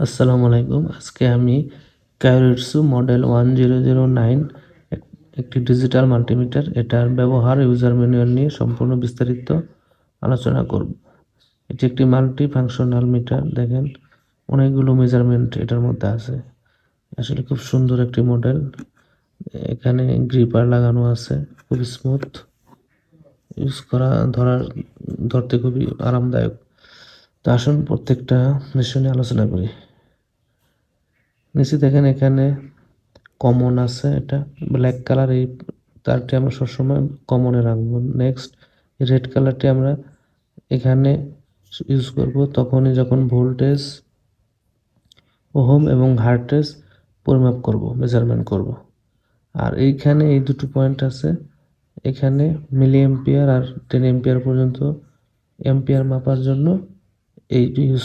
আসসালামু আলাইকুম। আজকে আমি কায়োরিটসু মডেল 1009 একটি ডিজিটাল মাল্টিমিটার এটার ব্যবহার ইউজার ম্যানুয়াল নিয়ে সম্পূর্ণ বিস্তারিত আলোচনা করব। এটি একটি মাল্টি ফাংশনাল মিটার। দেখেন অনেকগুলো মেজারমেন্ট এটার মধ্যে আছে। আসলে খুব সুন্দর একটি মডেল। এখানে গ্রিপার লাগানো আছে, খুব স্মুথ ইউজ করা, ধরতে খুবই আরামদায়ক। তো আসুন প্রত্যেকটা বিষয় নিয়ে আলোচনা করি। নিচে দেখেন এখানে কমন আছে, এটা ব্ল্যাক কালার, এই তারটি আমরা সবসময় কমনে রাখবো। নেক্সট রেড কালারটি আমরা এখানে ইউজ করব তখনই যখন ভোল্টেজ, ওহম এবং হার্টেজ পরিমাপ করব, মেজারমেন্ট করব। আর এইখানে এই দুটো পয়েন্ট আছে, এখানে মিলি এম্পিয়ার আর 10 এম্পিয়ার পর্যন্ত এম্পিয়ার মাপার জন্য এইটি ইউজ